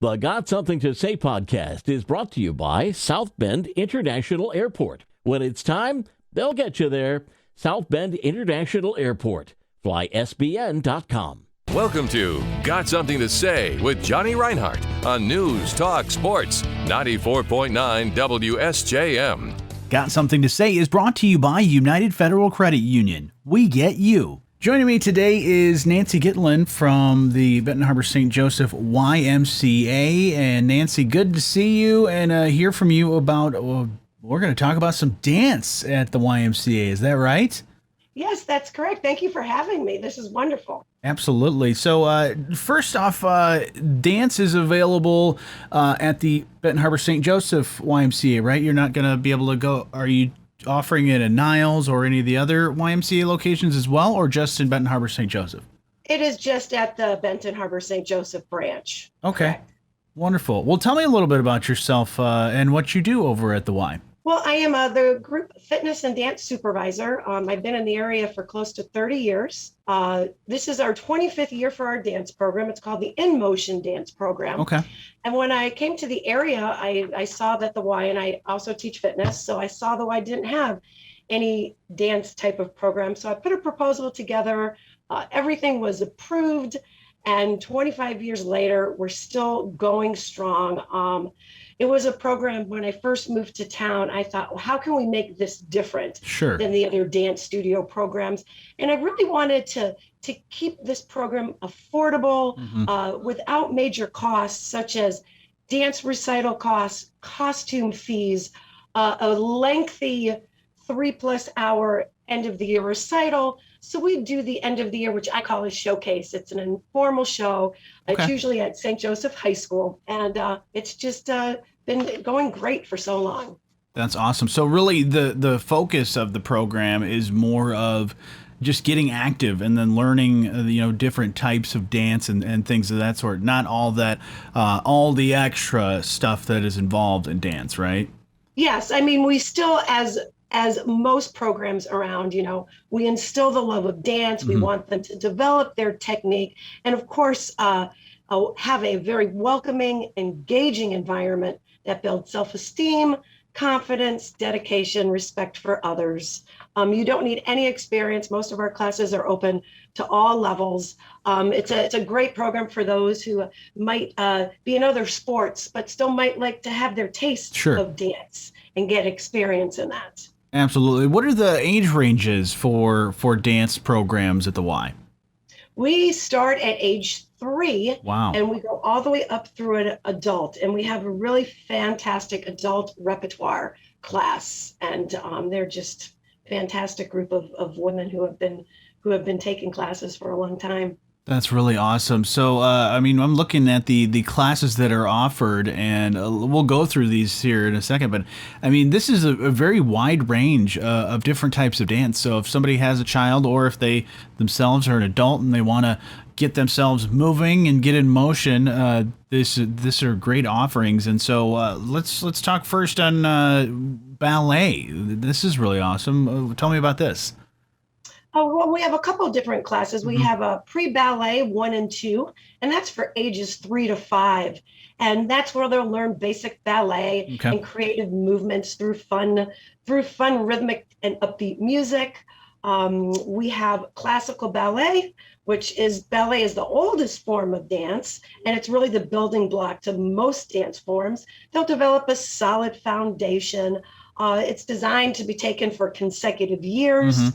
The Got Something to Say podcast is brought to you by South Bend International Airport. When it's time, they'll get you there. South Bend International Airport. FlySBN.com. Welcome to Got Something to Say with Johnny Reinhardt on News Talk Sports 94.9 WSJM. Got Something to Say is brought to you by United Federal Credit Union. We get you. Joining me today is Nancy Gitlin from the Benton Harbor St. Joseph YMCA. And Nancy, good to see you and hear from you about, we're going to talk about some dance at the YMCA. Is that right? Yes, that's correct. Thank you for having me. This is wonderful. Absolutely. So first off, dance is available at the Benton Harbor St. Joseph YMCA, right? You're not going to be able to go. Are you offering it at Niles or any of the other YMCA locations as well, or just in Benton Harbor St. Joseph? It is just at the Benton Harbor St. Joseph branch. Okay. Correct. Wonderful. Well, tell me a little bit about yourself and what you do over at the Y. Well, I am the group fitness and dance supervisor. I've been in the area for close to 30 years. This is our 25th year for our dance program. It's called the In Motion Dance Program. Okay. And when I came to the area, I saw that the Y, and I also teach fitness, so I saw the Y didn't have any dance type of program. So I put a proposal together. Everything was approved. And 25 years later, we're still going strong. It was a program when I first moved to town. I thought, well, how can we make this different than the other dance studio programs? And I really wanted to keep this program affordable without major costs, such as dance recital costs, costume fees, a lengthy 3+ hour end of the year recital. So we do the end of the year, which I call a showcase. It's an informal show. Okay. It's usually at St. Joseph High School. And it's just been going great for so long. That's awesome. So really the focus of the program is more of just getting active and then learning, different types of dance and things of that sort. Not all that, all the extra stuff that is involved in dance, right? Yes. I mean, we still, as most programs around, we instill the love of dance. We want them to develop their technique. And of course, have a very welcoming, engaging environment that builds self-esteem, confidence, dedication, respect for others. You don't need any experience. Most of our classes are open to all levels. It's a great program for those who might be in other sports, but still might like to have their taste of dance and get experience in that. Absolutely. What are the age ranges for dance programs at the Y? We start at age 3. Wow. And we go all the way up through an adult. And we have a really fantastic adult repertoire class. And they're just fantastic group of women who have been taking classes for a long time. That's really awesome. So, I'm looking at the classes that are offered, and we'll go through these here in a second. But, this is a very wide range of different types of dance. So if somebody has a child, or if they themselves are an adult and they want to get themselves moving and get in motion, this are great offerings. And so let's talk first on ballet. This is really awesome. Tell me about this. Well, we have a couple of different classes. We have a pre-ballet 1 and 2, and that's for ages 3 to 5. And that's where they'll learn basic ballet and creative movements through fun rhythmic and upbeat music. We have classical ballet, which is ballet is the oldest form of dance, and it's really the building block to most dance forms. They'll develop a solid foundation. It's designed to be taken for consecutive years.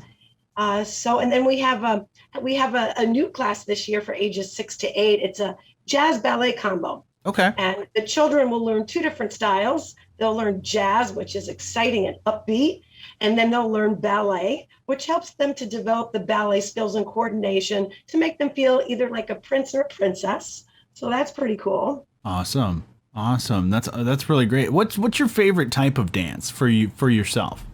And then we have a new class this year for ages 6 to 8. It's a jazz ballet combo. Okay. And the children will learn 2 different styles. They'll learn jazz, which is exciting and upbeat, and then they'll learn ballet, which helps them to develop the ballet skills and coordination to make them feel either like a prince or a princess. So that's pretty cool. Awesome. That's really great. What's your favorite type of dance for yourself?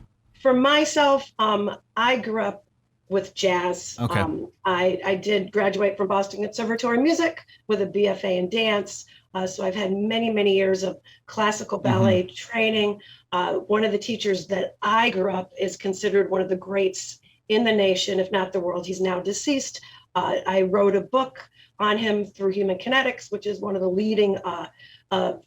For myself, I grew up with jazz. Okay. I did graduate from Boston Conservatory of Music with a BFA in dance. So I've had many, many years of classical ballet training. One of the teachers that I grew up is considered one of the greats in the nation, if not the world. He's now deceased. I wrote a book on him through Human Kinetics, which is one of the leading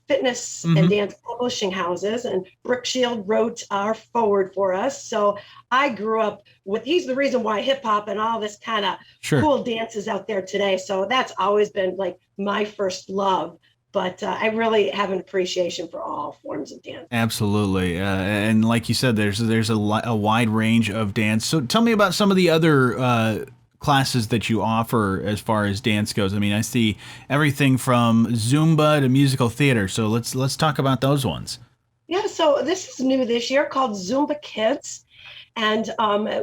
fitness and dance publishing houses. And Brooke Shield wrote our forward for us. So I grew up with, he's the reason why hip hop and all this kind of cool dances out there today. So that's always been like my first love. But I really have an appreciation for all forms of dance. Absolutely. And like you said, there's a wide range of dance. So tell me about some of the other classes that you offer as far as dance goes. I mean, I see everything from Zumba to musical theater. So let's talk about those ones. Yeah, so this is new this year, called Zumba Kids. And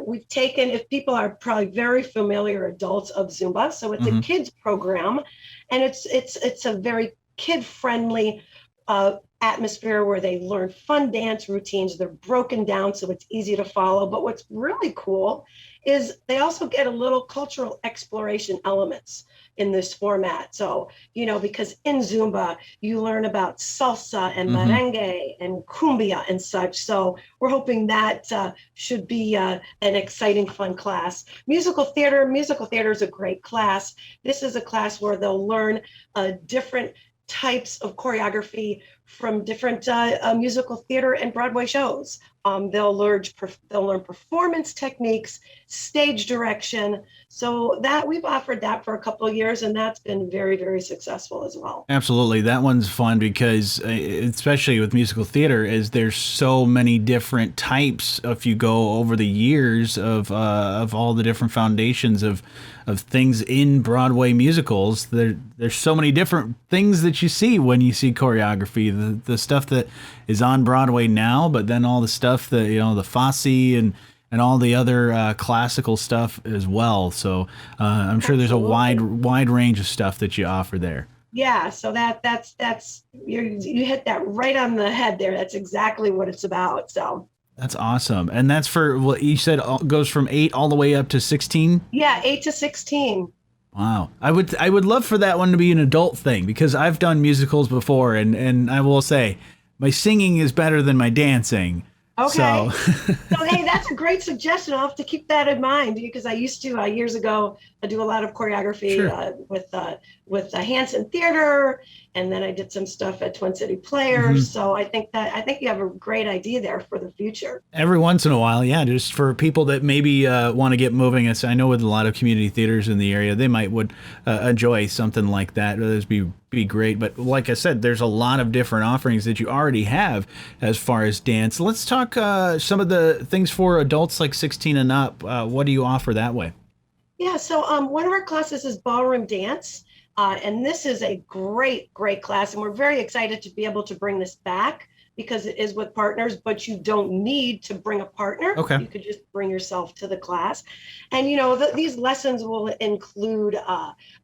we've taken, if people are probably very familiar adults of Zumba, so it's a kids program, and it's a very kid-friendly atmosphere where they learn fun dance routines. They're broken down so it's easy to follow. But what's really cool is they also get a little cultural exploration elements in this format. So, because in Zumba, you learn about salsa and merengue and cumbia and such. So we're hoping that should be an exciting, fun class. Musical theater is a great class. This is a class where they'll learn different types of choreography from different musical theater and Broadway shows. They'll learn performance techniques, stage direction. So that we've offered that for a couple of years, and that's been very, very successful as well. Absolutely. That one's fun because, especially with musical theater, is there's so many different types. If you go over the years of all the different foundations of things in Broadway musicals, there's so many different things that you see when you see choreography. The stuff that is on Broadway now, but then all the stuff that, the Fosse and all the other classical stuff as well. So I'm sure there's a wide range of stuff that you offer there. Yeah, so that's you hit that right on the head there. That's exactly what it's about. So that's awesome. And that's for what you said goes from 8 all the way up to 16? Yeah, 8 to 16. Wow. I would love for that one to be an adult thing, because I've done musicals before, and I will say my singing is better than my dancing. Okay. So hey, that's a great suggestion. I'll have to keep that in mind, because I used to years ago do a lot of choreography with Hanson Theater, and then I did some stuff at Twin City Players. So I think you have a great idea there for the future. Every once in a while, yeah, just for people that maybe want to get moving. I know with a lot of community theaters in the area, they would enjoy something like that. That'd be great. But like I said, there's a lot of different offerings that you already have as far as dance. Let's talk some of the things for adults like 16 and up. What do you offer that way? Yeah, so one of our classes is ballroom dance, and this is a great class, and we're very excited to be able to bring this back, because it is with partners, but you don't need to bring a partner. Okay. You could just bring yourself to the class. And, these lessons will include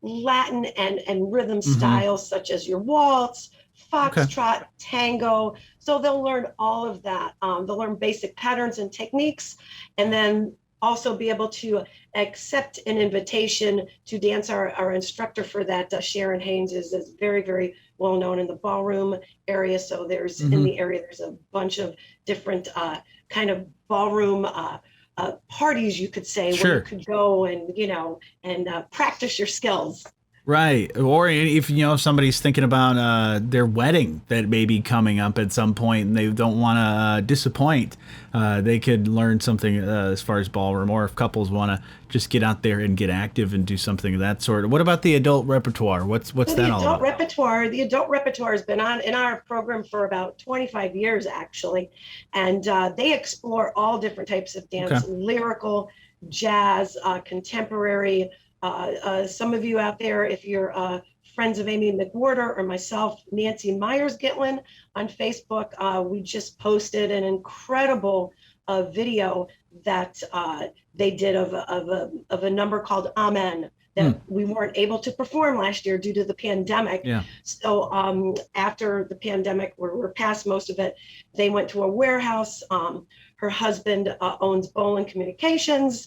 Latin and rhythm styles, such as your waltz, foxtrot, tango. So they'll learn all of that. They'll learn basic patterns and techniques, and then also be able to accept an invitation to dance. Our instructor for that, Sharon Haynes, is very, very well known in the ballroom area. So there's in the area, there's a bunch of different kind of ballroom parties, you could say, where you could go and practice your skills. Right. Or if, somebody's thinking about their wedding that may be coming up at some point and they don't want to disappoint, they could learn something as far as ballroom, or if couples want to just get out there and get active and do something of that sort. What about the adult repertoire? What's that all about? The adult repertoire has been on in our program for about 25 years, actually. And they explore all different types of dance, lyrical, jazz, contemporary. Some of you out there, if you're friends of Amy McWhorter or myself, Nancy Myers-Gitlin on Facebook, we just posted an incredible video that they did of a number called Amen that we weren't able to perform last year due to the pandemic. Yeah. So after the pandemic, we're past most of it, they went to a warehouse. Her husband owns Bolin Communications,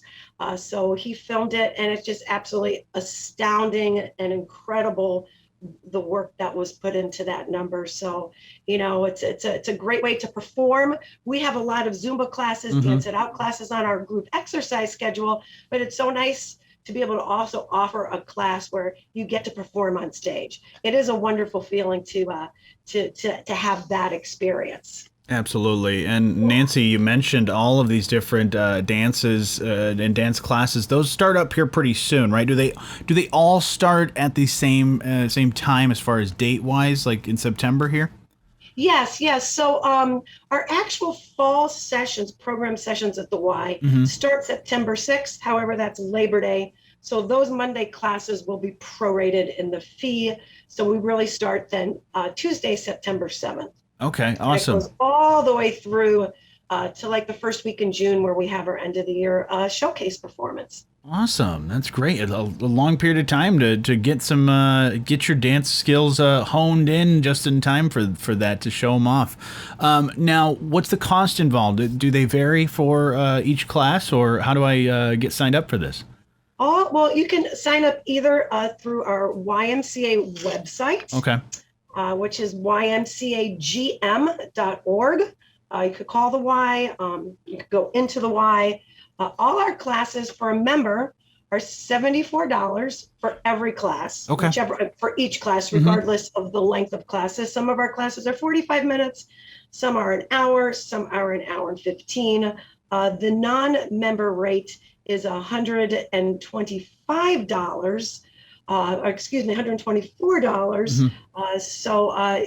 so he filmed it, and it's just absolutely astounding and incredible, the work that was put into that number. So, it's a great way to perform. We have a lot of Zumba classes, Dance It Out classes on our group exercise schedule, but it's so nice to be able to also offer a class where you get to perform on stage. It is a wonderful feeling to have that experience. Absolutely. And Nancy, you mentioned all of these different dances and dance classes. Those start up here pretty soon, right? Do they all start at the same time as far as date wise, like in September here? Yes. So our actual fall sessions, program sessions at the Y, start September 6th. However, that's Labor Day. So those Monday classes will be prorated in the fee. So we really start then Tuesday, September 7th. Okay, awesome. It goes all the way through to like the first week in June, where we have our end of the year showcase performance. Awesome, that's great. A long period of time to get your dance skills honed in just in time for that, to show them off. Now, what's the cost involved? Do they vary for each class, or how do I get signed up for this? Oh, well, you can sign up either through our YMCA website. Okay. Which is www.wwwsjmcomp159874. You could call the Y, you could go into the Y. All our classes for a member are $74 for every class, okay, for each class, regardless of the length of classes. Some of our classes are 45 minutes, some are an hour, some are an hour and 15. The non-member rate is $124. $124. So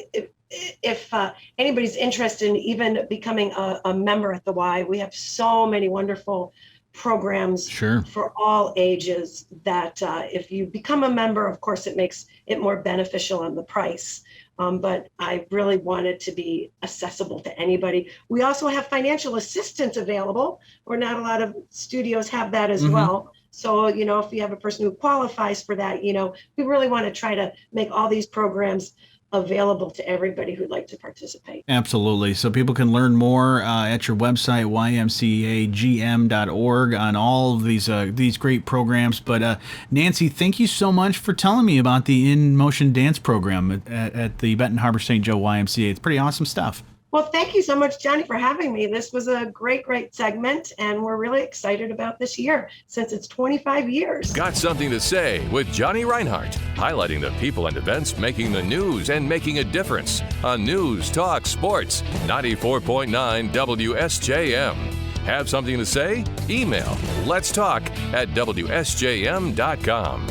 if anybody's interested in even becoming a member at the Y, we have so many wonderful programs for all ages that if you become a member, of course, it makes it more beneficial on the price. But I really want it to be accessible to anybody. We also have financial assistance available, where not a lot of studios have that as well. So, if you have a person who qualifies for that, we really want to try to make all these programs available to everybody who'd like to participate. Absolutely. So people can learn more at your website, ymcagm.org, on all of these great programs. But Nancy, thank you so much for telling me about the In Motion Dance program at the Benton Harbor St. Joe YMCA. It's pretty awesome stuff. Well, thank you so much, Johnny, for having me. This was a great segment, and we're really excited about this year since it's 25 years. Got Something to Say with Johnny Reinhardt, highlighting the people and events making the news and making a difference on News Talk Sports 94.9 WSJM. Have something to say? Email letstalk@wsjm.com.